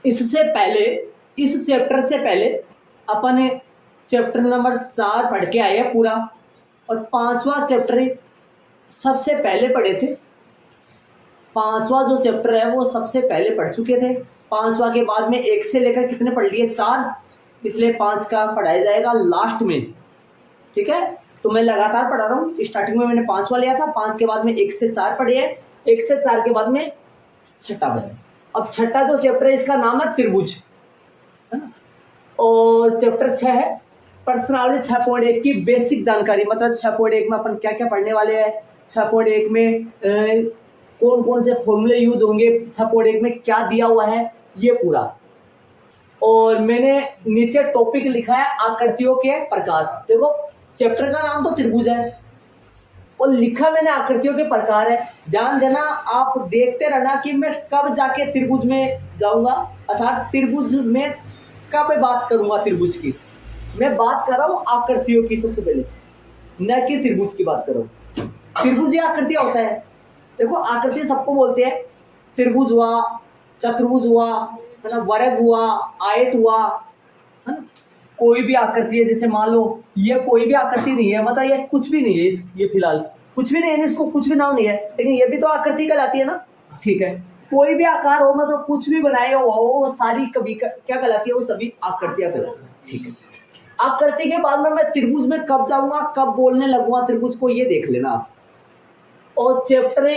इससे पहले, इस चैप्टर से पहले अपन चैप्टर नंबर 4 पढ़ के आए हैं पूरा, और 5वां चैप्टर सबसे पहले पढ़े थे। 5वां जो चैप्टर है वो सबसे पहले पढ़ चुके थे। 5वां के बाद में 1 से लेकर कितने पढ़ लिए? 4, इसलिए 5 का पढ़ाया जाएगा लास्ट में। ठीक है, तो मैं लगातार पढ़ा रहा हूँ। स्टार्टिंग में मैंने 5वां लिया था, 5 के बाद में 1 से 4 पढ़े हैं, 1 से 4 के बाद में छठा पढ़े। अब छठा जो चैप्टर है इसका नाम है त्रिभुज, है ना। और चैप्टर 6 है प्रश्नावली 6.1 की बेसिक जानकारी। मतलब 6.1 में अपन क्या क्या पढ़ने वाले हैं, 6.1 में कौन कौन से फॉर्मूले यूज होंगे, 6.1 में क्या दिया हुआ है, ये पूरा। और मैंने नीचे टॉपिक लिखा है आकृतियों के प्रकार। देखो चैप्टर का नाम तो त्रिभुज है और लिखा मैंने आकृतियों के प्रकार है। ध्यान देना, आप देखते रहना कि मैं कब जाके त्रिभुज में जाऊंगा, अर्थात त्रिभुज में कब बात करूंगा। त्रिभुज की मैं बात कर रहा हूँ आकृतियों की सबसे पहले, न कि त्रिभुज की बात कर रहा हूँ। त्रिभुज या आकृतियां होता है। देखो आकृति सबको बोलते हैं, त्रिभुज हुआ, चतुर्भुज हुआ, है ना, वर्ग हुआ, आयत हुआ, है ना। कोई भी आकृति है, जैसे मान लो ये कोई भी आकृति नहीं है, मतलब ये कुछ भी नहीं है, ये फिलहाल कुछ भी नहीं है, इसको कुछ भी नाम नहीं है, लेकिन ये भी तो आकृति कहलाती है ना। ठीक है, कोई भी आकार हो, मतलब कुछ भी बनाए हो, वो सारी कभी क्या कहलाती है, वो सभी आकृतियां कहलाती है। ठीक है, आकृति के बाद में मैं त्रिभुज में कब जाऊंगा, कब बोलने लगूंगा त्रिभुज को, ये देख लेना आप। और चैप्टर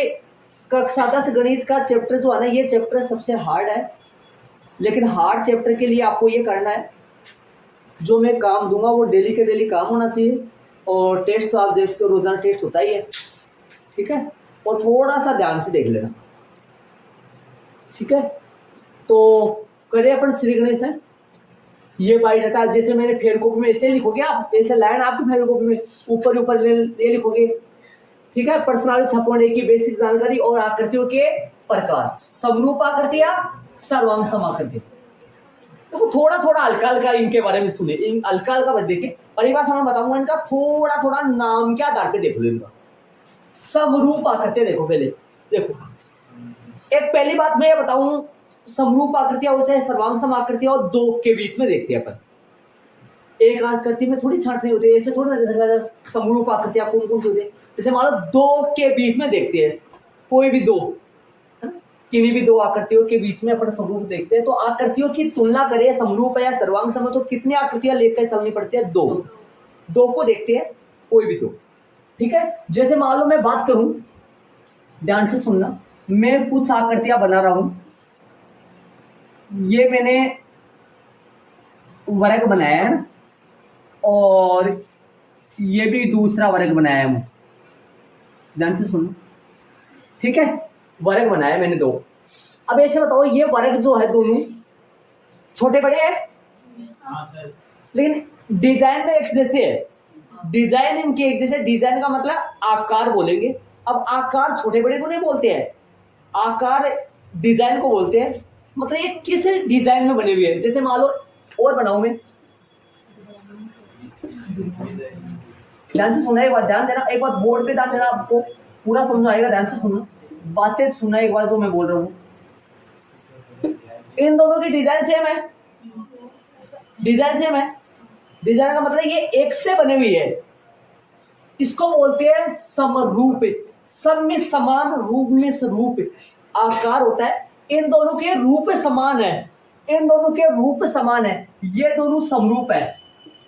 कक्षा 10 गणित का चैप्टर जो है ना, ये चैप्टर सबसे हार्ड है। लेकिन हार्ड चैप्टर के लिए आपको ये करना है, जो मैं काम दूंगा वो डेली के डेली काम होना चाहिए। और टेस्ट तो आप देखते हो, रोजाना टेस्ट होता ही है। ठीक है, और थोड़ा सा ध्यान से देख लेना। ठीक है, तो करें अपन श्री गणेश है। ये बाई डाटा जैसे मैंने फेयर कॉपी में ऐसे लिखोगे आप, ऐसे लाइन आपकी फेयर कॉपी में ऊपर ऊपर ले लिखोगे। ठीक है, पर्सनालिटी 6.1 की बेसिक जानकारी और आकृतियों के प्रकार। समरूप आकृतियां, सर्वांग समाकृति। तो थोड़ा थोड़ा हल्का हल्का इनके बारे में सुने, इन हल्का हल्का बस देखे, परिभाषा में बताऊंगा इनका, थोड़ा थोड़ा नाम के आधार पे देख लो इनका। समरूप आकृतियां देखो पहले, देखो एक पहली बात मैं ये बताऊं, समरूप आकृतियां हो चाहे सर्वांग समाकृतियां हो, दो के बीच में देखते हैं अपन। एक आकृति में थोड़ी छांटनी होती है, ऐसे थोड़ी ना समरूप आकृतियां कौन कौन सी होती है। जैसे मान लो दो के बीच में देखते हैं, कोई भी दो, किन्हीं भी दो आकृतियों के बीच में अपन समरूप देखते हैं। तो आकृतियों की तुलना करें समरूप या सर्वांग सम, तो कितनी आकृतियां लेकर चलनी पड़ती है? दो को देखते हैं, कोई भी दो। ठीक है, जैसे मान लो मैं बात करूं, ध्यान से सुनना, मैं कुछ आकृतियां बना रहा हूं। ये मैंने वर्ग बनाया है और ये भी दूसरा वर्ग बनाया है, ध्यान से सुनो। ठीक है, वर्ग बनाया मैंने दो। अब ऐसे बताओ, ये वर्ग जो है दोनों छोटे बड़े हैं? हाँ सर। लेकिन डिजाइन में एक जैसे है, डिजाइन इनके एक जैसे। डिजाइन का मतलब आकार बोलेंगे। अब आकार छोटे बड़े को नहीं बोलते हैं, आकार डिजाइन को बोलते हैं। मतलब ये किस डिजाइन में बने हुए हैं। जैसे मान लो और बनाऊं मैं, ध्यान से सुना, एक बार ध्यान देना, एक बार बोर्ड पे ध्यान देना, आपको पूरा समझ आएगा। ध्यान से सुनना, बातें सुनना एक बार जो मैं बोल रहा हूँ। इन दोनों की डिजाइन सेम है, डिजाइन सेम है। डिजाइन का मतलब ये एक से बने हुई है, इसको बोलते हैं समरूप। सब में समान, रूप में स्वरूप आकार होता है। इन दोनों के रूप समान है, इन दोनों के रूप समान है, ये दोनों समरूप है।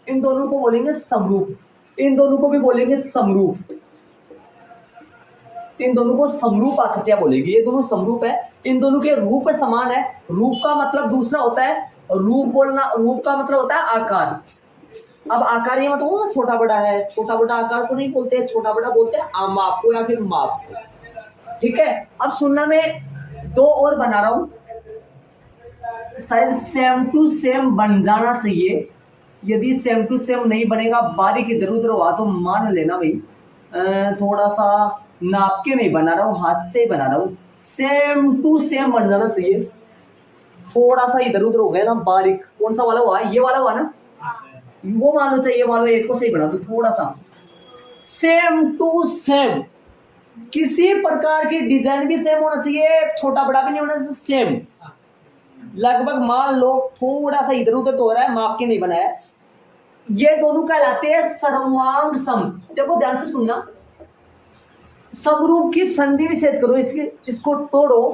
इन दोनों को बोलेंगे समरूप, इन दोनों को भी बोलेंगे समरूप, इन दोनों को समरूप आकृतियां बोलेगी। ये दोनों समरूप है, इन दोनों के रूप समान है। रूप का मतलब दूसरा होता है, रूप बोलना, रूप का मतलब होता है आकार। अब आकार ये मतलब वो छोटा बड़ा है, छोटा बड़ा आकार को नहीं बोलते, छोटा बड़ा बोलते हैं माप को या फिर माप को। ठीक है, अब सुनना, मैं दो और बना रहा हूं, शायद सेम टू सेम बन जाना चाहिए। यदि सेम टू सेम नहीं बनेगा, बारीक इधर उधर हुआ तो मान लेना भाई, थोड़ा सा नाप के नहीं बना रहा हूँ, हाथ से ही बना रहा हूँ। सेम टू सेम बन जाना चाहिए। थोड़ा सा इधर उधर हो गया ना बारीक, कौन सा वाला हुआ? ये वाला हुआ ना, वो मान लो चाहिए, मान लो एक को सही बना दो। थोड़ा सा सेम टू सेम, किसी प्रकार की डिजाइन भी सेम होना चाहिए, छोटा बड़ा भी नहीं होना चाहिए, सेम। लगभग मान लो थोड़ा सा इधर उधर तो हो रहा है, माप के नहीं बनाया। ये दोनों कहलाते हैं सर्वांग सम। देखो ध्यान से सुनना, समरूप की संधि विच्छेद करो, इसको तोड़ो,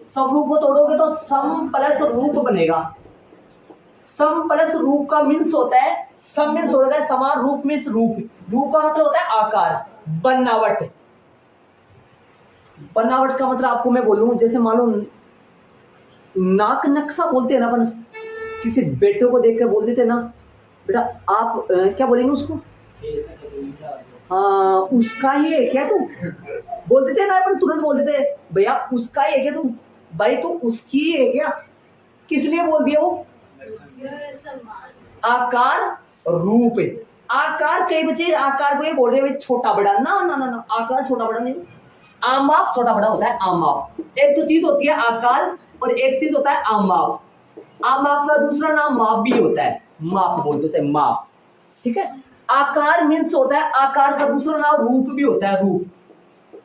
समरूप को तोड़ोगे तो सम प्लस रूप बनेगा। सम प्लस रूप का मीन्स होता है, सम मीन्स होता है समान, रूप मीन्स रूप, रूप का मतलब होता है आकार, बनावट। बनावट का मतलब आपको मैं बोलूं, जैसे मान लो नाक नक्शा बोलते हैं ना अपन, किसी बेटे को देखकर बोल देते ना बेटा आप क्या बोलेंगे उसको, हाँ उसका ही है क्या तुम, बोल देते ना अपन, तुरंत बोल देते भैया उसका ही है क्या तुम, भाई तो उसकी ही है क्या, किस लिए बोल दिया वो, आकार रूप। आकार कई बच्चे आकार को ये बोल रहे छोटा बड़ा, ना ना ना ना, आकार छोटा बड़ा नहीं, आमाप छोटा बड़ा होता है। आमाप एक तो चीज होती है आकार, और एक चीज होता है आमाप। आमाप का दूसरा नाम माप भी होता है, माप बोलते हैं माप, ठीक है। आकार मीन्स होता है, आकार का दूसरा नाम रूप भी होता है,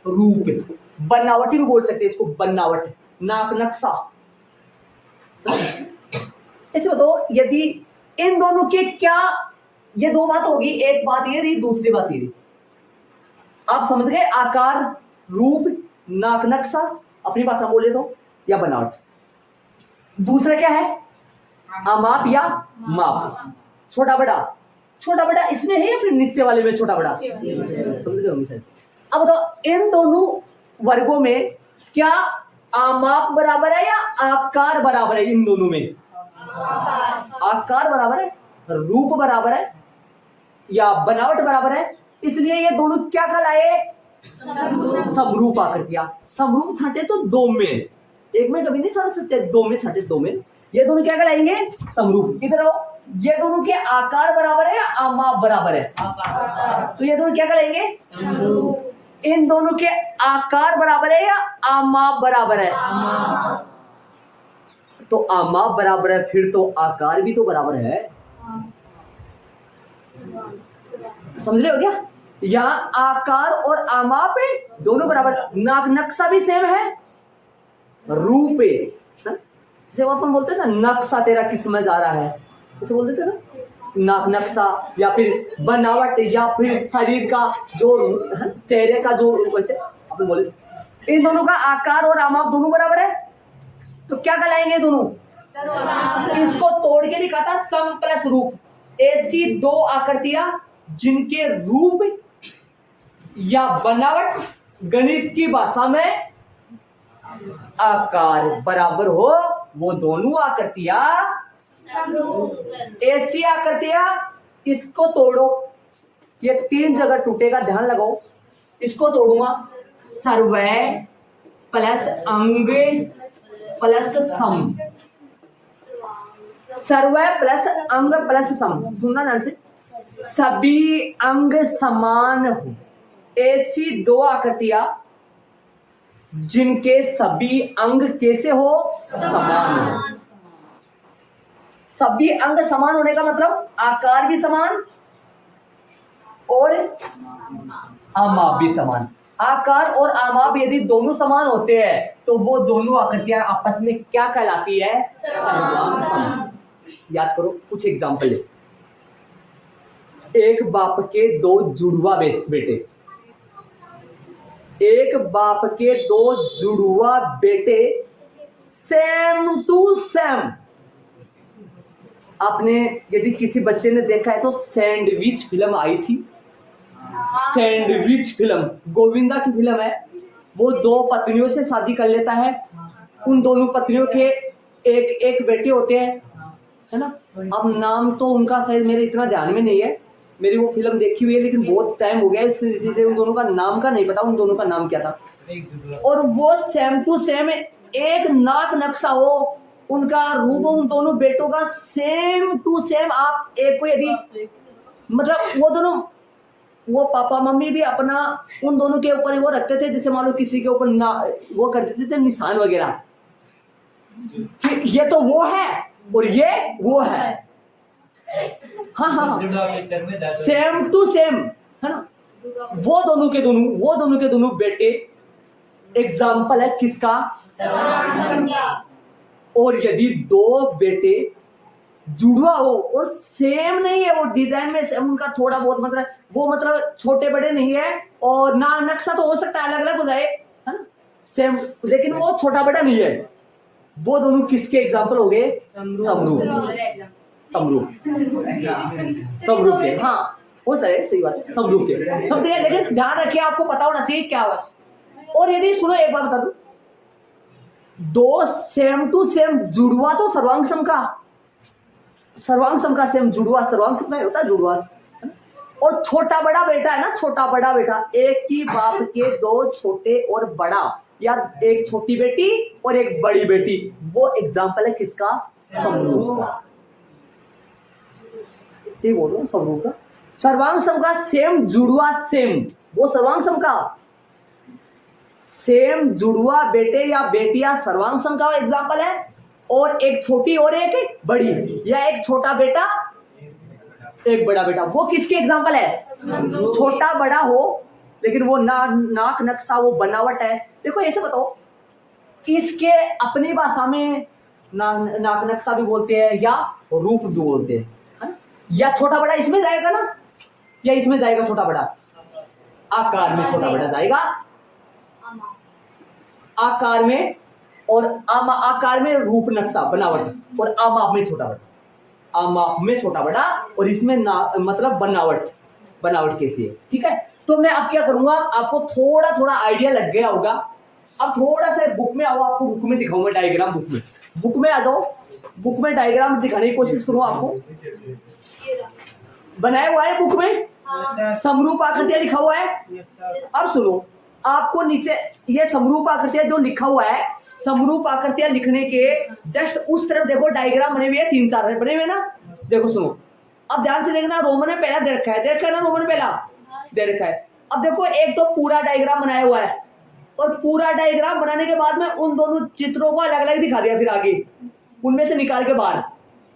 रूप। बनावट भी बोल सकते हैं इसको, बनावट, नाक नक्शा। इसे बताओ यदि इन दोनों के क्या, ये दो बात होगी, एक बात ये रही, दूसरी बात ये रही, आप समझ गए, आकार रूप नाक नक्शा अपनी भाषा बोले तो, या बनावट। दूसरा क्या है, अमाप या माप, छोटा बड़ा। छोटा बड़ा इसमें है या फिर नीचे वाले में छोटा बड़ा, समझ गए होंगे सर। अब बताओ इन दोनों वर्गों में क्या आमाप बराबर है या आकार बराबर है, इन दोनों में आकार बराबर है, रूप बराबर है या बनावट बराबर है, इसलिए ये दोनों क्या कहलाए, समरूप आकृतियां। समरूप छाटे तो दो में, एक में कभी नहीं छाट सकते, दो में छाटे, दो में, ये दोनों क्या कहलाएंगे, समरूप। इधर आओ, ये दोनों के आकार बराबर है या आमाप बराबर है, तो ये दोनों क्या कहलाएंगे, इन दोनों के आकार बराबर है या आमाप बराबर है, तो आमाप बराबर है, फिर तो आकार भी तो बराबर है, समझ रहे हो क्या। यहाँ आकार और आमाप है दोनों बराबर, नाक नक्शा भी सेम है, रूप है, जैसे अपन बोलते हैं ना नक्शा तेरा किस में जा रहा है, इसे बोल देते ना नाक नक्शा, या फिर बनावट, या फिर शरीर का जो चेहरे का जो, वैसे अपन बोले इन दोनों का आकार और आमाप दोनों बराबर है, तो क्या कहलाएंगे दोनों, इसको तोड़ के लिखा था सम प्लस रूप। ऐसी दो आकृतियां जिनके रूप या बनावट गणित की भाषा में आकार बराबर हो, वो दोनों आकृतियां ऐसी आकृतियां, इसको तोड़ो, ये तीन जगह टूटेगा, ध्यान लगाओ, इसको तोड़ूंगा, सर्वय प्लस अंग प्लस सम, सर्वय प्लस अंग प्लस सम, सुनना ध्यान से, सभी अंग समान हो, ऐसी दो आकृतियां जिनके सभी अंग कैसे हो, समान हो। सभी अंग समान होने का मतलब आकार भी समान और आमाप भी समान। आकार और आमाप यदि दोनों समान होते हैं तो वो दोनों आकृतियां आपस में क्या कहलाती है, सर्वांग सम। याद करो कुछ एग्जाम्पल है। एक बाप के दो जुड़वा बेटे, एक बाप के दो जुड़वा बेटे सेम टू सेम। आपने यदि किसी बच्चे ने देखा है तो सैंडविच फिल्म आई थी, सैंडविच फिल्म गोविंदा की फिल्म है। वो दो पत्नियों से शादी कर लेता है, उन दोनों पत्नियों के एक एक बेटे होते हैं, है ना। अब नाम तो उनका शायद मेरे इतना ध्यान में नहीं है, मेरी वो फिल्म देखी हुई है लेकिन बहुत टाइम हो गया, इसलिए उन दोनों का नाम का नहीं पता, उन दोनों का नाम क्या था। और वो सेम टू सेम एक नाक नक्शा हो, उनका रूप उन दोनों बेटों का सेम टू सेम। आप एक को यदि मतलब वो दोनों, वो पापा मम्मी भी अपना उन दोनों के ऊपर वो रखते थे, जैसे मान लो किसी के ऊपर ना वो कर देते थे निशान वगैरह, ये तो वो है और ये वो है, हाँ हाँ सेम टू सेम, है ना। वो दोनों के दोनों बेटे एग्जाम्पल है किसका, और यदि दो बेटे जुड़वा हो और सेम नहीं है, वो डिजाइन में सेम, उनका थोड़ा बहुत मतलब वो मतलब छोटे बड़े नहीं है, और ना नक्शा तो हो सकता है अलग अलग हो जाए, है ना, सेम, लेकिन वो छोटा बड़ा नहीं है, वो दोनों किसके एग्जाम्पल हो गए? समरूप। समरूप समरूप के, हाँ वो सही बात है, समरूप के सब जगह। लेकिन ध्यान रखिए, आपको पता होना चाहिए क्या हुआ। और यदि सुनो एक बात बता दूं, दो सेम टू सेम जुड़वा तो सर्वांग सम का, सर्वांग सम का सेम जुड़वा सर्वांग सम का होता है जुड़वा। और छोटा बड़ा बेटा है ना, छोटा बड़ा बेटा, एक ही बाप के दो छोटे और बड़ा, या एक छोटी बेटी और एक बड़ी बेटी, वो एग्जाम्पल है किसका? समरूप का। सही बोल रहा हूँ, समरूप का। सर्वांग सम का सेम जुड़वा सेम, वो सर्वांग सम का सेम जुड़वा बेटे या बेटियां सर्वांग सम का एग्जाम्पल है। और एक छोटी और एक बड़ी, या एक छोटा बेटा एक बड़ा बेटा, वो किसके एग्जाम्पल है? छोटा बड़ा हो लेकिन वो नाक नक्शा वो बनावट है। देखो ऐसे बताओ, इसके अपनी भाषा में नाक नक्शा भी बोलते हैं या रूप भी बोलते हैं, है? या छोटा बड़ा इसमें जाएगा ना, या इसमें जाएगा छोटा बड़ा? आकार में छोटा बड़ा जाएगा, आकार में, और आकार में रूप नक्शा बनावट, और आमाप में छोटा बड़ा, आमाप में छोटा बड़ा, और इसमें मतलब बनावट कैसी है, ठीक है। तो मैं अब क्या करूंगा, आपको थोड़ा थोड़ा आइडिया लग गया होगा। अब थोड़ा सा बुक में आओ, आपको बुक में दिखाऊंगा डायग्राम, बुक में आ जाओ, बुक में डायग्राम दिखाने की कोशिश करूँ आपको। बनाया हुआ है बुक में, समरूप आकृतियां लिखा हुआ है। अब सुनो, आपको नीचे ये समरूप आकृतियां जो लिखा हुआ है, समरूप आकृतियां लिखने के जस्ट उस तरफ देखो डायग्राम बने हुए हैं, 3-4 बने हुए ना। देखो सुनो, अब ध्यान से देखना, रोमन में पहला दे रखा है ना, रोमन में पहला दे रखा है। अब देखो एक तो पूरा डायग्राम बनाया हुआ है, और पूरा डायग्राम बनाने के बाद में उन दोनों चित्रों को अलग अलग दिखा दिया, फिर आगे उनमें से निकाल के बाहर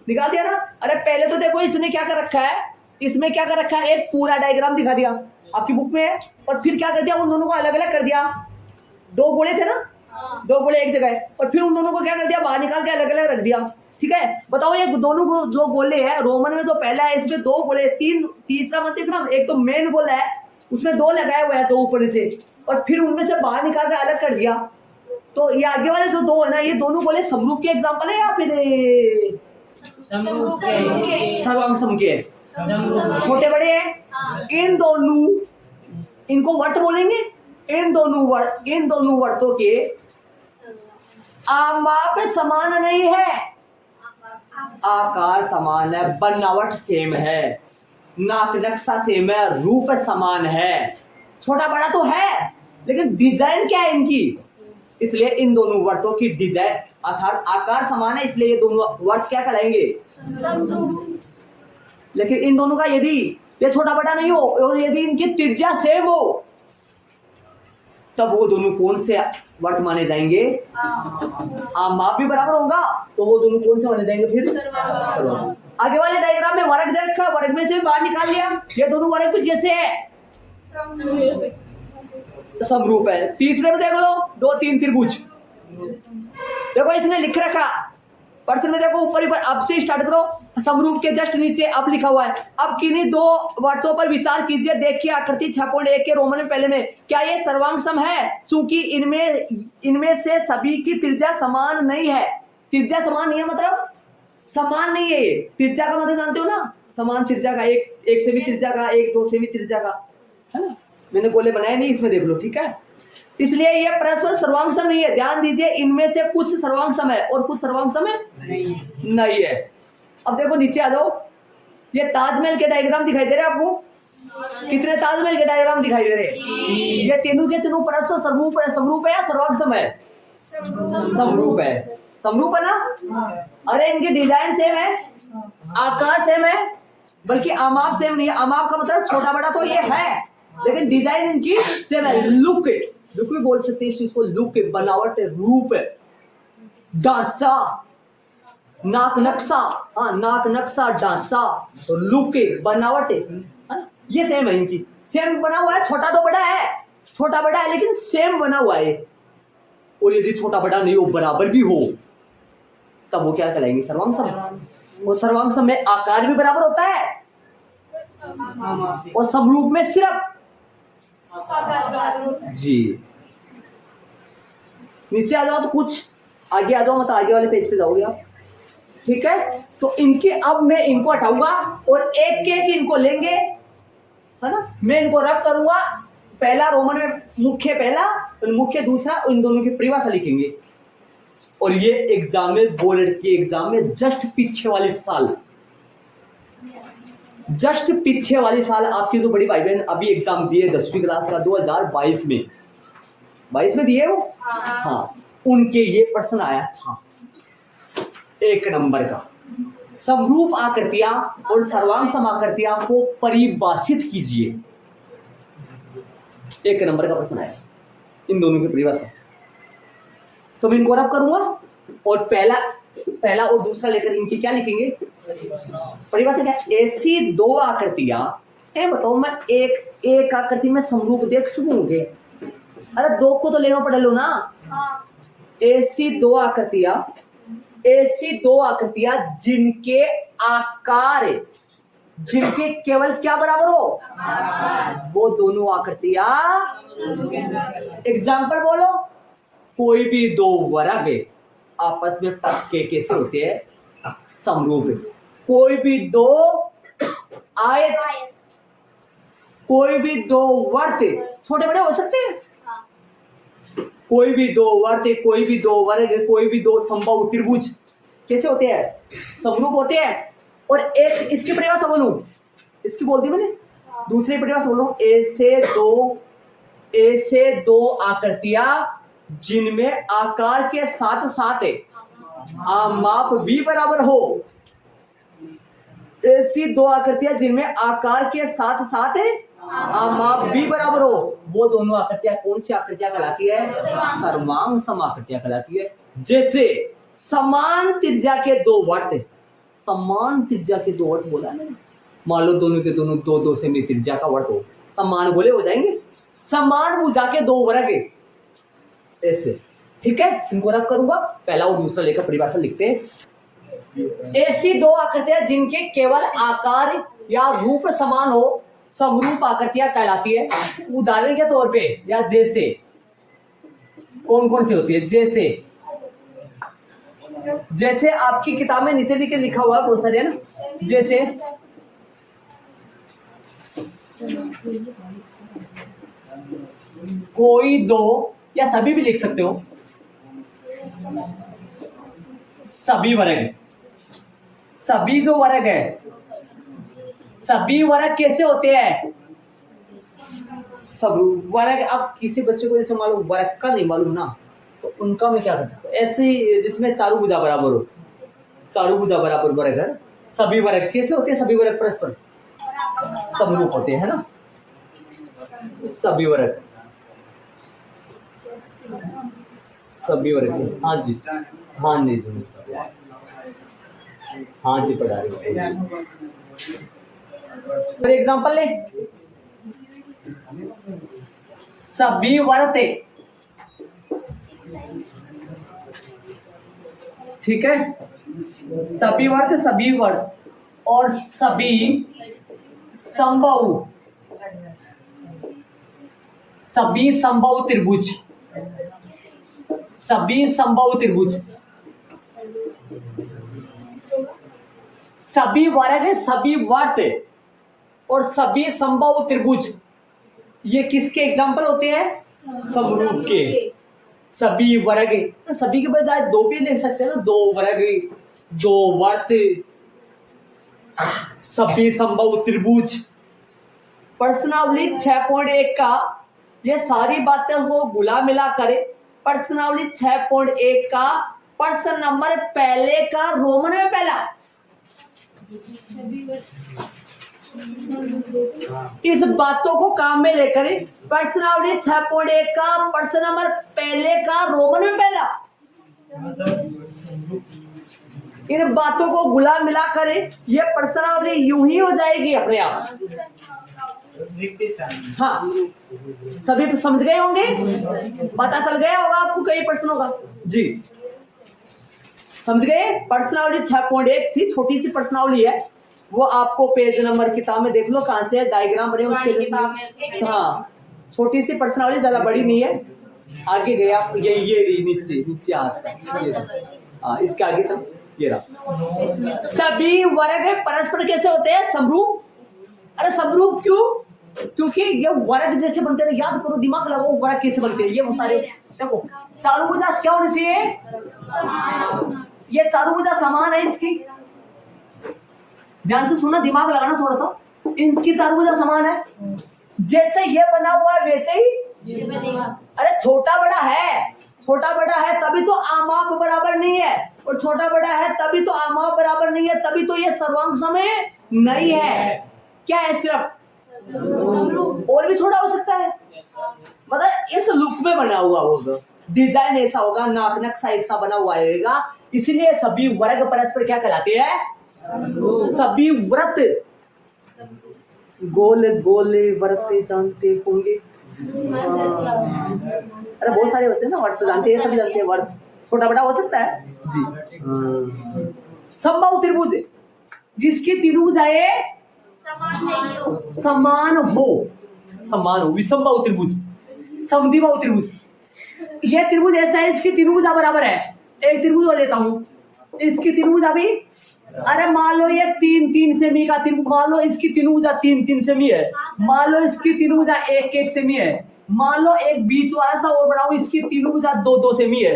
निकाल दिया ना। अरे पहले तो देखो इसने क्या कर रखा है, इसमें क्या कर रखा है, एक पूरा डायग्राम दिखा दिया आपकी बुक में है, और फिर क्या कर दिया, उन दोनों को अलग अलग कर दिया। 2 गोले थे ना, 2 गोले एक जगह, और फिर उन दोनों को क्या कर दिया, बाहर निकाल के अलग अलग रख दिया, ठीक है। बताओ ये दोनों को जो गोले हैं, रोमन में जो पहला है इसमें 2 गोले, तीसरा मत देखना, एक तो मेन गोला है उसमें 2 लगाए हुए हैं, 2 ऊपर नीचे, और फिर उनमें से बाहर निकाल के अलग कर दिया। तो ये आगे वाले जो 2 है ना, ये दोनों गोले समरूप के एग्जाम्पल है, या फिर सर्वांग सम के? छोटे बड़े हैं। इन दोनों, इनको वर्त बोलेंगे, इन दोनों वर्तों के आमाप समान नहीं है, आकार समान है, बनावट सेम है, नाक नक्शा सेम है, रूप समान है। छोटा बड़ा तो है लेकिन डिजाइन क्या है इनकी, इसलिए इन दोनों वर्तों की डिजाइन अर्थात आकार समान है, इसलिए ये दोनों वर्त क्या कहलाएंगे? लेकिन इन दोनों का यदि ये छोटा बड़ा नहीं हो और यदि इनकी त्रिज्या सेम हो, तब वो दोनों कौन से वर्त माने जाएंगे? माप भी बराबर होगा तो वो दोनों कौन से माने जाएंगे फिर? आगे वाले डायग्राम में वर्ग दे रखा, वर्ग में से बाहर निकाल लिया, ये दोनों वर्ग फिर कैसे है? समरूप है। तीसरे में देख लो, 2-3 त्रिभुज, देखो इसने लिख रखा प्रश्न में, देखो ऊपर ऊपर, अब से स्टार्ट करो, समरूप के जस्ट नीचे अब लिखा हुआ है, अब किन्हीं 2 वर्तों पर विचार कीजिए, देखिए आकृति 6.1 के रोमन में पहले में, क्या ये सर्वांग सम है? चूंकि इनमें से सभी की त्रिज्या समान नहीं है। त्रिज्या समान नहीं है मतलब समान नहीं है, ये त्रिज्या का मतलब जानते हो ना, समान त्रिज्या का, एक से भी त्रिज्या का, 1-2 से भी त्रिज्या का, है ना। मैंने गोले बनाए नहीं, इसमें देख लो, ठीक है। इसलिए ये परस्पर सर्वांग सम नहीं है। ध्यान दीजिए, इनमें से कुछ सर्वांग सम है और कुछ सर्वांग सम नहीं है। अब देखो नीचे आ जाओ, ये ताजमहल के डायग्राम दिखाई दे रहे हैं आपको? कितने ताजमहल के डायग्राम दिखाई दे रहे हैं? ये तीनों के तीनों परस्पर समरूप है या सर्वांग सम है? समरूप है। समरूप है ना? अरे इनकी डिजाइन सेम है, आकार सेम है, बल्कि आमाप सेम नहीं है। आमाप का मतलब छोटा बड़ा तो ये है, लेकिन डिजाइन इनकी सेम है। लुक भी बोल सकते हैं इस चीज को, लुक, बनावट, रूप, ढांचा, नाक नक्शा, हाँ नाक नक्शा, ढांचा, तो लुक, बनावट, ये सेम है इनकी, सेम बना हुआ है। छोटा तो बड़ा है, छोटा बड़ा है लेकिन सेम बना हुआ है। और यदि छोटा बड़ा नहीं हो, बराबर भी हो, तब वो क्या कहलाएंगे? सर्वांग सम। वो सर्वांग सम में आकार भी बराबर होता है और समरूप में सिर्फ जी। नीचे आ जाओ तो कुछ आगे आ जाओ, मतलब आगे वाले पेज पे जाओगे आप, ठीक है। तो इनके अब मैं इनको हटाऊंगा और एक एक इनको लेंगे, है ना। मैं इनको रफ करूंगा, पहला रोमन में मुख्य पहला और मुख्य दूसरा, इन दोनों की परिभाषा लिखेंगे। और ये एग्जाम में, बोर्ड के एग्जाम में जस्ट पीछे वाली साल आपकी जो बड़ी भाई बहन अभी एग्जाम दिए 10वीं क्लास का 2022 में, 22 में दिए वो, हाँ, उनके ये प्रश्न आया था 1 नंबर का। समरूप आकृतियां और सर्वांग समाकृतियां को परिभाषित कीजिए। 1 नंबर का प्रश्न आया, इन दोनों की परिभाषा। तो मैं इनको रफ करूंगा और पहला और दूसरा लेकर इनकी क्या लिखेंगे? परिभाषा क्या? ऐसी 2 आकृतियां, बताओ मैं एक आकृति में समरूप देख सकूंगे? अरे 2 को तो लेना पड़े लो ना। ऐसी 2 आकृतियां जिनके आकार, जिनके केवल क्या बराबर हो? वो दोनों आकृतियां, एग्जाम्पल बोलो। कोई भी 2 वर्ग आपस में पक्के कैसे होते हैं? समरूप। कोई भी 2 आयत, कोई भी 2 वर्त छोटे बड़े हो सकते हैं। कोई भी 2 वर्त, कोई भी 2 वर्ग, कोई भी 2 समबाहु त्रिभुज कैसे होते हैं? समरूप होते हैं। और इसकी परिभाषा बोलूं, इसकी बोल दी मैंने, दूसरी परिभाषा बोलूं, ऐसे दो आकृतियां जिनमें आकार के साथ साथ माप भी बराबर हो। ऐसी 2 आकृतियां जिनमें आकार के साथ साथ माप भी बराबर हो, वो दोनों आकृतियां कौन सी आकृतियां कहलाती है? सर्वांग समाकृतियां कहलाती है। जैसे समान त्रिज्या के 2 वर्त, समान त्रिज्या के 2 वर्त बोला मैंने, मान लो दोनों के दोनों 2-2 सेमी त्रिज्या का वर्त हो, समान बोले हो जाएंगे। समान भुजा के 2 वर्ग ऐसे, ठीक है। इनको रख करूंगा, पहला और दूसरा लेकर परिभाषा लिखते हैं। ऐसी 2 आकृतियां जिनके केवल आकार या रूप समान हो, समरूप आकृतियां कहलाती है। उदाहरण के तौर पे, या जैसे कौन कौन सी होती है? जैसे आपकी किताब में नीचे लिखा हुआ है बहुत सारे, है ना। जैसे कोई 2, या सभी भी लिख सकते हो, सभी वर्ग, सभी जो वर्ग है, सभी वर्ग कैसे होते हैं? सब वर्ग। अब किसी बच्चे को जैसे मालूम वर्ग का नहीं मालूम ना, तो उनका मैं क्या कर सकता हूँ? ऐसे जिसमें चारों भुजा बराबर हो, चारों भुजा बराबर वर्ग है। सभी वर्ग कैसे होते हैं? सभी वर्ग परस्पर समरूप होते हैं ना। सभी वर्ग, सभी वर्ग, हाँ जी, हाँ जी, हाँ जी, पढ़ा रहे। फॉर एग्जाम्पल ले, सभी वर्ग, ठीक है, सभी वर्ग और सभी समबाहु, सभी समबाहु त्रिभुज, सभी समबाहु त्रिभुज, सभी वर्ग, सभी वर्त और सभी समबाहु त्रिभुज, ये किसके एग्जाम्पल होते हैं? समरूप के। सभी वर्ग, सभी के बजाय 2 भी ले सकते हैं ना, 2 वर्ग, 2 वर्त, सभी समबाहु त्रिभुज। प्रश्नावली 6.1 का ये सारी बातें को गुला मिला करे। प्रश्नावली 6.1 का प्रश्न नंबर पहले का रोमन में पहला, इस बातों को काम में लेकर प्रश्नावली 6.1 का प्रश्न नंबर पहले का रोमन में पहला, इन बातों को गुला मिला करे ये प्रश्नावली यूं ही हो जाएगी अपने आप। हाँ, सभी समझ गए होंगे, पता चल गया होगा आपको कई प्रश्नों का जी। समझ गए। प्रश्नावली 6.1 थी, छोटी सी प्रश्नावली है, वो आपको पेज नंबर किताब में देख लो कहाँ से है, डायग्राम बने उसके। हाँ, छोटी सी प्रश्नावली, ज्यादा बड़ी नहीं है। आगे गया ये नीचे हाँ, इसके आगे सब ये रहा। सभी वर्ग परस्पर कैसे होते हैं? समरूप। अरे समरूप क्यों? क्योंकि ये वर्ग जैसे बनते हैं, याद करो, दिमाग लगाओ, वर्ग कैसे बनते हैं ये वो सारे। देखो चारों भुजा क्या होनी चाहिए? ये चारों भुजा समान है इसकी, ध्यान से सुनना, दिमाग लगाना थोड़ा सा। इनकी चारों भुजा समान है, जैसे ये बना हुआ है वैसे ही ये बनेगा। अरे छोटा बड़ा है तभी तो आमाप बराबर नहीं है, और छोटा बड़ा है तभी तो आमाप बराबर नहीं है, तभी तो ये सर्वांग समय नहीं है। क्या है? सिर्फ और भी छोटा हो सकता है, मतलब इस लुक में बना हुआ होगा, डिजाइन ऐसा होगा, नाक नक्शा ऐसा बना हुआ रहेगा, इसलिए सभी वर्ग परस्पर क्या कहलाते हैं? सभी व्रत। गोले गोले व्रत जानते होंगे, अरे बहुत सारे होते हैं ना वर्त, जानते हैं, सभी जानते हैं वर्त, छोटा बड़ा हो सकता है जी। समबाहु त्रिभुज, जिसकी तीनों भुजाएं समान हो, विषमबाहु त्रिभुज, समद्विबाहु त्रिभुज। यह त्रिभुज ऐसा है, इसकी तीनों भुजा बराबर है। एक त्रिभुज और लेता हूं, इसकी तीनों भुजा भी, अरे मान लो ये 3-3 सेमी का त्रिभुज, मान लो इसकी तीनों भुजा 3-3 सेमी है, मान लो इसकी तीनों भुजा 1-1 सेमी है, मान लो एक बीच वाला सा और बनाऊं, इसकी तीनों भुजा 2-2 सेमी है।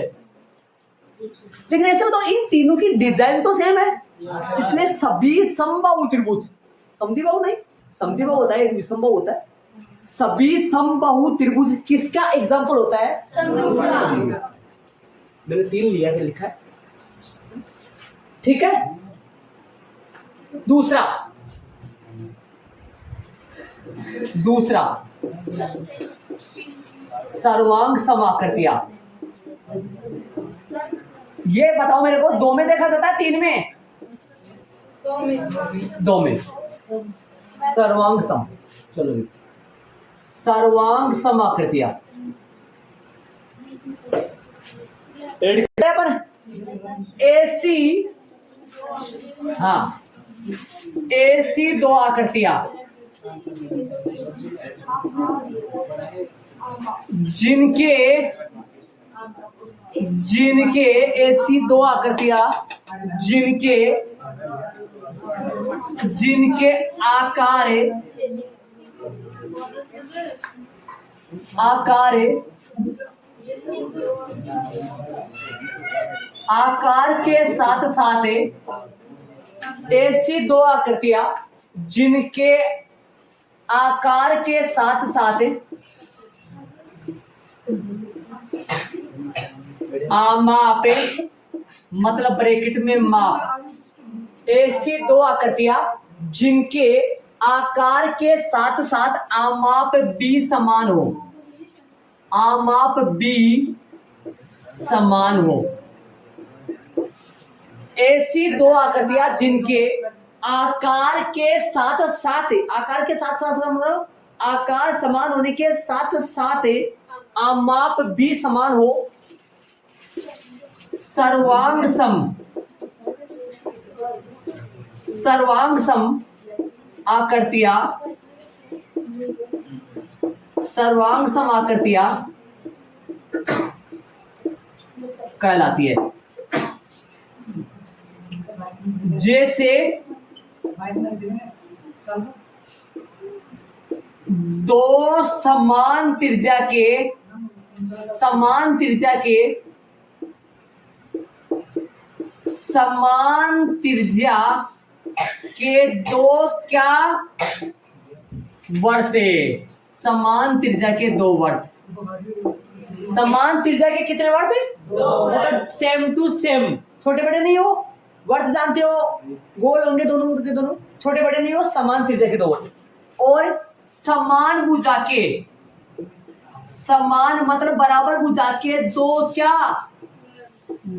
लेकिन ऐसे में तो इन तीनों की डिजाइन तो सेम है, इसलिए सभी समबाहु त्रिभुज, समद्विबाहु नहीं, समद्विबाहु होता है, एक विषमबाहु होता है। सभी समबाहु त्रिभुज किसका एग्जांपल होता है? मैंने 3 लिया है, लिखा है, ठीक है। दूसरा सर्वांग समाकृतियां। ये बताओ मेरे को, 2 में देखा जाता है 3 में? 2 में सर्वांग सम, चलो सर्वांग समाकृतियां पर ऐसी, हाँ ऐसी 2 आकृतियां जिनके ऐसी 2 आकृतियां जिनके आकार के साथ साथ, ऐसी 2 आकृतियां जिनके आकार के साथ साथ आमाप, मतलब ब्रैकेट में माप, ऐसी 2 आकृतियां जिनके आकार के साथ साथ आमाप भी समान हो, आमाप भी समान हो। ऐसी 2 आकृतियां जिनके आकार के साथ साथ मतलब आकार समान होने के साथ साथ आमाप भी समान हो, सर्वांग सम आकृतियां कहलाती है। जैसे 2 समान त्रिज्या के 2 क्या वर्ते, समान त्रिज्या के 2 वर्त, समान त्रिज्या के कितने वर्त? 2। सेम टू सेम, छोटे बड़े नहीं हो, वर्त जानते हो, गोल होंगे दोनों के दोनों, छोटे बड़े नहीं हो, समान त्रिज्या के 2 वर्त। और समान भुजा के, समान मतलब बराबर भुजा के 2 क्या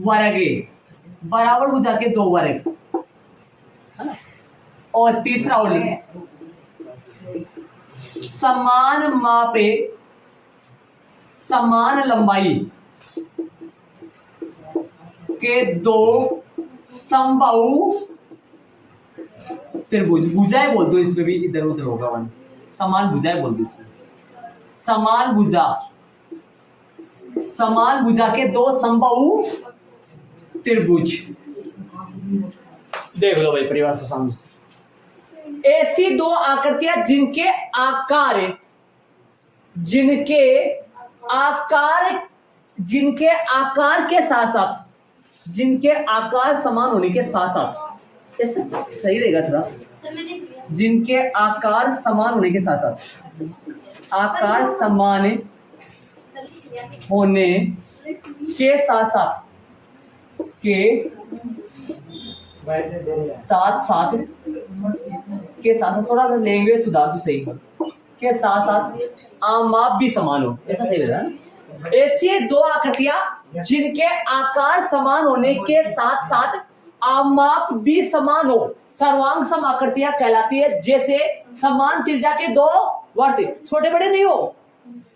वर्ग, बराबर भुजा के 2 वर्ग। और तीसरा और समान मापे समान लंबाई, के दो समबाहु त्रिभुज, भुजाएं बोल दो इसमें भी, इधर उधर होगा वन, समान भुजाएं बोल दो इसमें, समान भुजा, समान भुजा के दो समबाहु त्रिभुज। देख लो भाई परिवार से सामने से, ऐसी दो आकृतियां जिनके आकार, जिनके आकार, जिनके आकार के साथ साथ, जिनके आकार समान होने के साथ साथ, ऐसे सही रहेगा थोड़ा, जिनके आकार समान होने के साथ साथ, आकार समान होने के साथ साथ, के साथ साथ, के साथ साथ, थोड़ा सा लैंग्वेज सुधार तो सही, के साथ साथ आमाप भी समान हो, ऐसा सही लग रहा है ना। ऐसी दो आकृतियां जिनके आकार समान होने के साथ साथ आमाप भी समान हो, सर्वांग सम आकृतियां कहलाती है। जैसे समान त्रिज्या के दो वर्त, छोटे बड़े नहीं हो,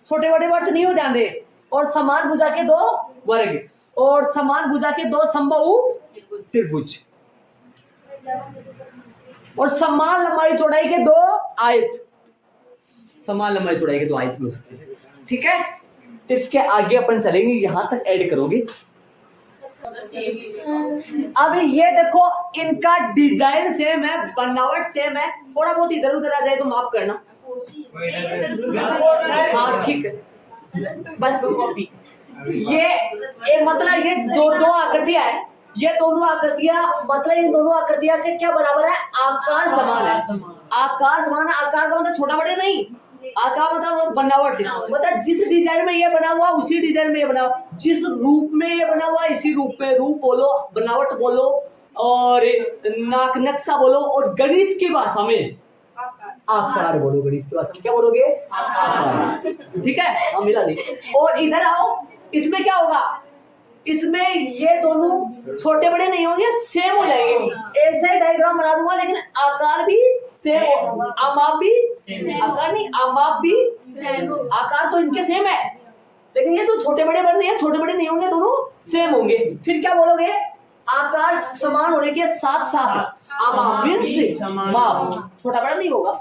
छोटे बड़े वर्त नहीं हो, ध्यान दे, और समान भुजा के दो वर्ग, और समान भुजा के दो समबाहु त्रिभुज, और समान लंबाई चौड़ाई के दो आयत, समान लंबाई चौड़ाई के दो आयत भी हो सकते हैं। ठीक है, इसके आगे अपन चलेंगे, यहां तक ऐड करोगे। अब ये देखो, इनका डिजाइन सेम है, बनावट सेम है, थोड़ा बहुत इधर उधर आ जाए तो माफ करना। हाँ ठीक है, बस कॉपी। ये मतलब ये जो दो आकृतियां है, ये दोनों आकृतियां, मतलब इन दोनों आकृतियां के क्या बराबर है, आकार समान है। आकार समान है, आकार का मतलब छोटा बड़े नहीं, आकार मतलब बनावट, मतलब जिस डिजाइन में ये बना हुआ उसी डिजाइन में ये बना हुआ, जिस रूप में ये बना हुआ इसी रूप में, रूप बोलो, बनावट बोलो, और नाक नक्शा बोलो, और गणित की भाषा में आकार बोलो, गणित की भाषा में क्या बोलोगे, आकार। ठीक है, हम मिला नहीं। और इधर आओ, इसमें क्या होगा, इसमें ये दोनों छोटे बड़े नहीं होंगे, सेम हो जाएंगे। ऐसे डायग्राम बना दूंगा, लेकिन आकार भी सेम हो, आमाप भी, आकार नहीं आमाप भी, आकार तो इनके सेम है, लेकिन ये तो छोटे बड़े बन रहे हैं, छोटे बड़े नहीं होंगे, दोनों सेम होंगे। फिर क्या बोलोगे, आकार समान होने के साथ साथ आमाप मीन्स माप, छोटा बड़ा नहीं होगा,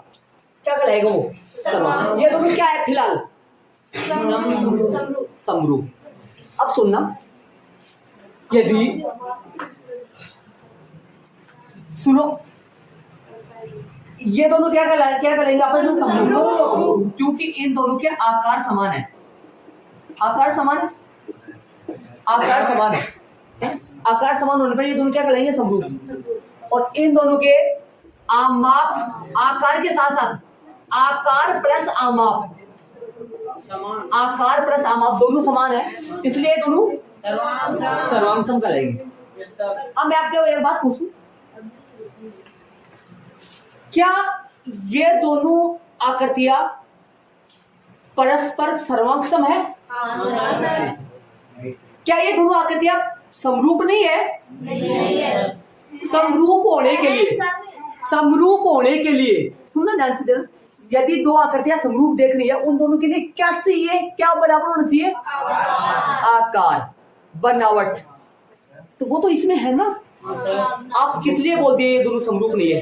क्या कहलाएगा वो, समान। ये दोनों क्या है फिलहाल, समरूप। अब सुनना, यदि सुनो, ये दोनों क्या कहलाएंगे आपस में, समरूप, क्योंकि इन दोनों के आकार समान है, आकार समान, आकार समान है, आकार समान होने पर ये दोनों क्या कहलाएंगे, समरूप। और इन दोनों के आमाप, आकार के साथ साथ आकार प्लस आमाप, आकार प्लस आमाप दोनों समान है, इसलिए दोनों सर्वांग सम कहलाएंगे। अब मैं आपको एक बात पूछूं, क्या ये दोनों आकृतियां परस्पर सर्वांग सम है? क्या ये दोनों आकृतियां समरूप नहीं है? समरूप होने के लिए, समरूप होने के लिए सुनना ध्यान से, यदि दो आकृतियां समरूप देखनी है, उन दोनों के लिए क्या चाहिए, क्या बराबर होना चाहिए, आकार, बनावट। तो वो तो इसमें है ना। आप किस लिए बोलते हैं ये दोनों समरूप नहीं है?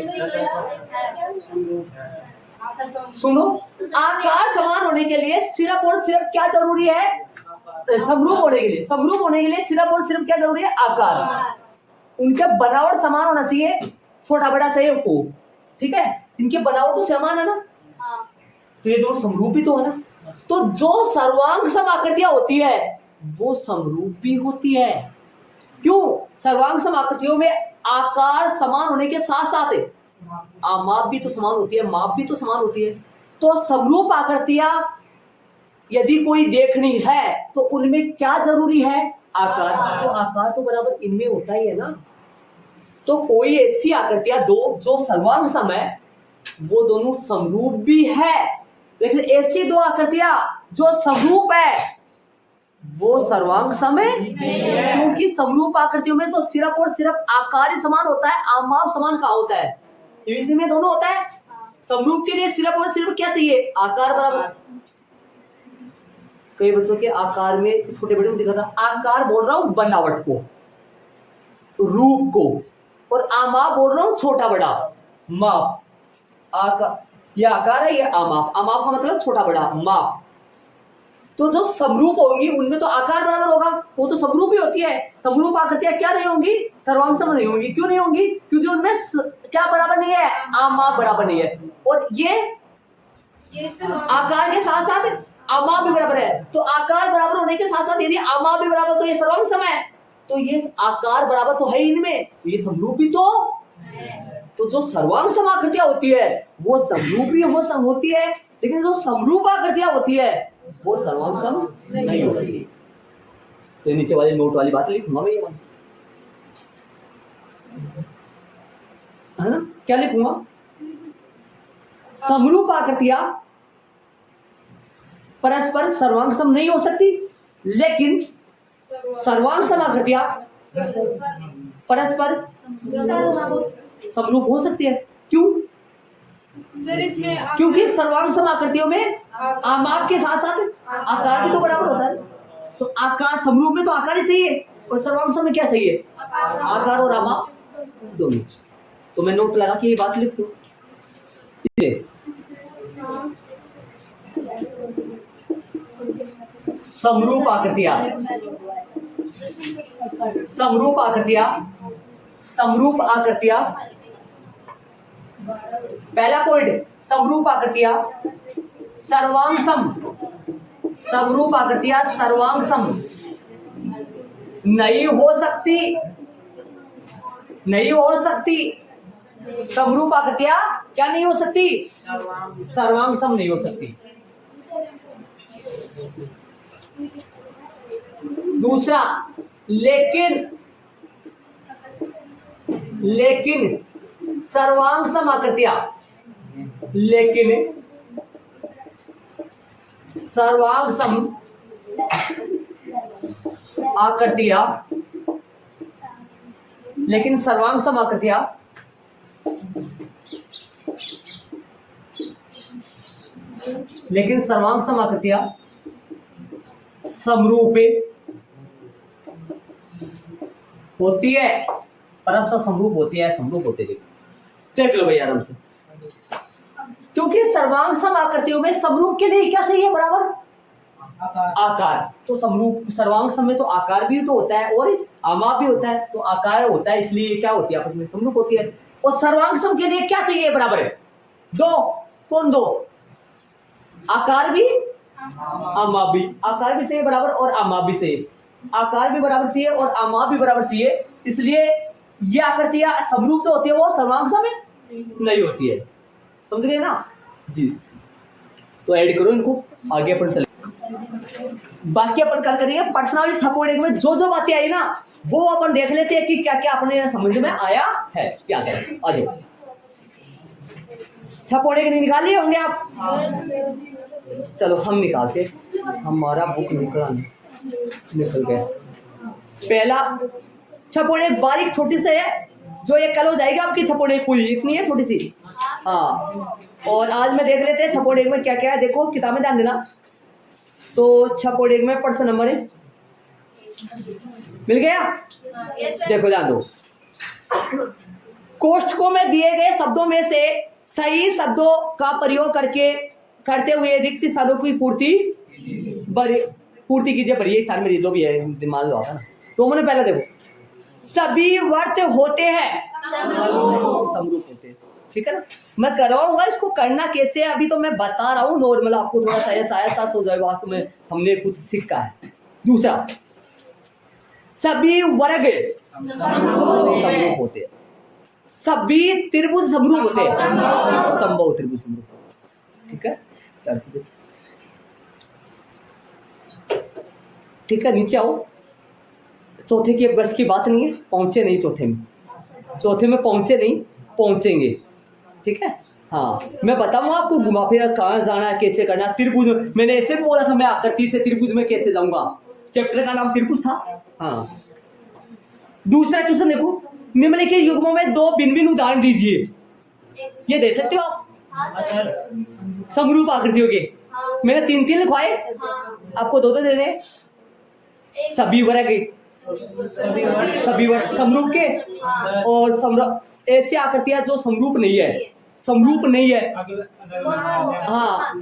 सुनो, आकार समान होने के लिए सिर्फ और सिर्फ क्या जरूरी है, समरूप होने के लिए, समरूप होने के लिए सिर्फ और सिर्फ क्या जरूरी है, आकार। उनके बनावट समान होना चाहिए, छोटा बड़ा चाहिए को, ठीक है, इनके बनावट तो समान है ना, तो ये दोनों समरूप ही तो है ना। तो जो सर्वांग सम आकृतियां होती है वो समरूप भी होती है। क्यों? सर्वांग सम आकृतियों में आकार समान होने के साथ साथ आमाप भी तो समान होती है, माप भी तो समान होती है। तो समरूप आकृतियां यदि कोई देखनी है तो उनमें क्या जरूरी है, आकार। तो आकार तो बराबर इनमें होता ही है ना। तो कोई ऐसी आकृतियां दो जो सर्वांग सम है वो दोनों समरूप भी है, लेकिन ऐसी दो आकृतियां जो समरूप है वो सर्वांग सम है, क्योंकि समरूप आकृतियों में तो सिर्फ और सिर्फ आकार ही समान होता है, आमाप समान कहाँ होता है, इसी में दोनों होता है। समरूप के लिए सिर्फ और सिर्फ क्या चाहिए, आकार बराबर। कई बच्चों के आकार में छोटे बड़े में दिखा था, आकार बोल रहा हूं बनावट को, रूप को, और आमाप बोल रहा हूं छोटा बड़ा माप। ये आकार है, ये आमाप। आमाप का मतलब छोटा बड़ा माप। तो जो समरूप होंगी उनमें तो आकार बराबर होगा, वो तो समरूप ही होती है। समरूप आकृतियां क्या नहीं होंगी? सर्वांगसम नहीं होंगी। क्यों नहीं होंगी? क्योंकि उनमें क्या बराबर नहीं है? आमाप बराबर नहीं है। और ये आकार के साथ साथ आमाप भी बराबर है। तो आकार बराबर होने के साथ साथ यदि आमाप भी बराबर, तो ये सर्वांगसम है। तो ये आकार बराबर तो है इनमें, तो ये समरूप ही तो जो सर्वांगसम आकृतियां होती है वो समरूप ही होती है, लेकिन जो समरूप आकृतियां होती है वो सर्वांगसम नहीं होती। तो नीचे वाली नोट वाली बात लिखूंगा मैं, ये है ना? क्या लिखूंगा? समरूप आकृतियां परस्पर सर्वांगसम नहीं हो सकती, लेकिन सर्वांगसम आकृतियां परस्पर समरूप हो सकती है। क्यों? सर इसमें क्योंकि सर्वांगसम आकृतियों में आमाप के साथ साथ आकार भी तो बराबर होता है। तो आकार, समरूप में तो आकार ही चाहिए, और सर्वांगसम में क्या चाहिए? आकार और आमाप दोनों। तो मैं नोट लगा के ये बात लिख लूं। समरूप आकृतियां, समरूप आकृतियां, समरूप आकृतियां, पहला पॉइंट, समरूप आकृतियां सर्वांगसम, समरूप आकृतियां सर्वांगसम नहीं हो सकती, नहीं हो सकती। समरूप आकृतियां क्या नहीं हो सकती? सर्वांगसम नहीं हो सकती। दूसरा, लेकिन सर्वांगसम आकृतियां, लेकिन सर्वांगसम आकृतियां, लेकिन सर्वांगसम आकृतियां समरूपे होती है, परस्पर समरूप होती है, समरूप होते हैं। देख लो भैया आराम से, क्योंकि सर्वांगसम आकृतियों में समरूप के लिए क्या चाहिए? बराबर आकार। तो समरूप सर्वांगसम में तो आकार भी तो होता है और आमाप भी होता है, तो आकार होता है, इसलिए क्या होती है? आपस में समरूप होती है। और सर्वांगसम के लिए क्या चाहिए? बराबर है दो। कौन दो? आकार भी, आमाप भी। आकार भी चाहिए बराबर और आमाप भी चाहिए। आकार भी बराबर चाहिए और आमाप भी बराबर चाहिए, इसलिए ये आकृतियां समरूप जो होती है वो सर्वांगसम में नहीं होती है। समझ गए ना जी? तो ऐड करो इनको, आगे अपन चले। बाकी अपन कल करेंगे पर्सनालिटी सपोर्टिंग में जो जो बातें आई ना, वो अपन देख लेते हैं कि क्या क्या अपने समझ में आया है। क्या करें? आ जाओ। सपोर्टिंग नहीं निकाल लिए होंगे आप? चलो हम निकालते। हमारा बुक निकल गया। पहला छपोड़े बारीक छोटी से है, जो ये कल हो जाएगी आपकी छपोड़े पूरी, इतनी है छोटी सी। हाँ, और आज में देख लेते हैं छपोड़े में क्या क्या है। देखो किताब में ध्यान देना। तो छपोड़े में पर्सन नंबर है, मिल गया? देखो ध्यान दो। कोष्ठकों में दिए गए शब्दों में से सही शब्दों का प्रयोग करते हुए रिक्त स्थानों की पूर्ति कीजिए। भरिए स्थान में जो भी है मान लो आता ना। तो मैंने पहले देखो, सभी वर्त होते हैं, समरूप होते हैं। ठीक है ना? मैं करवाऊंगा इसको करना कैसे, अभी तो मैं बता रहा हूँ नॉर्मल, आपको थोड़ा सा ऐसा एहसास हो जाएगा वास्तव में हमने कुछ सीखा है। दूसरा, सभी वर्ग समरूप होते हैं, सभी त्रिभुज समरूप होते हैं, संभव त्रिभुज समरूप। ठीक है? ठीक है, नीचे आओ। चौथे की बस की बात नहीं है, पहुंचे नहीं चौथे में पहुंचे नहीं, पहुंचेंगे। ठीक है? हाँ, मैं बताऊंगा आपको घुमा फिरा कहाँ जाना है, कैसे करना है। त्रिभुज में मैंने ऐसे बोला था, मैं आकृति से त्रिभुज में कैसे जाऊंगा। चैप्टर का नाम त्रिभुज था। हाँ, दूसरा क्वेश्चन देखो, निम्नलिखित युग्मों में दो भिन्न भिन्न उदाहरण दीजिए। ये दे सकते हो आप? समरूप आकृतियों के मैंने 3 लिखवाए, आपको 2 देने। सभी वर्ग सभी वर्ग समरूप के और ऐसी आकृतियां जो समरूप नहीं है, समरूप नहीं है। हाँ,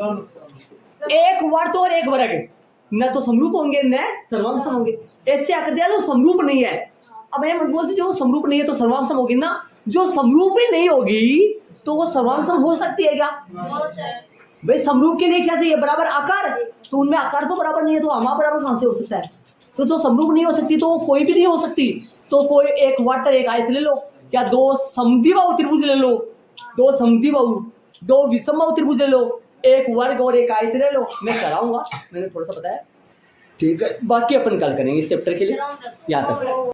एक वर्त और एक वर्ग न तो समरूप होंगे न सर्वांशम होंगे। ऐसी आकृतियां जो समरूप नहीं है। अब मैं मत बोलती जो समरूप नहीं है तो सर्वांशम होगी ना, जो समरूप ही नहीं होगी तो वो सर्वांशम हो सकती है क्या? भाई समरूप के लिए क्या चाहिए? बराबर आकार, तो उनमें आकार तो बराबर नहीं है तो हमारा बराबर कहां से हो सकता है? तो जो समरूप नहीं हो सकती तो वो कोई भी नहीं हो सकती। तो कोई एक वाटर एक आयत ले लो, या दो समद्विबाहु त्रिभुज ले लो, दो समद्विबाहु, दो विषमबाहु त्रिभुज ले लो, एक वर्ग और एक आयत ले लो। मैं कराऊंगा, मैंने थोड़ा सा बताया, ठीक है। बाकी अपन कल करेंगे इस चैप्टर के लिए। यहाँ तक।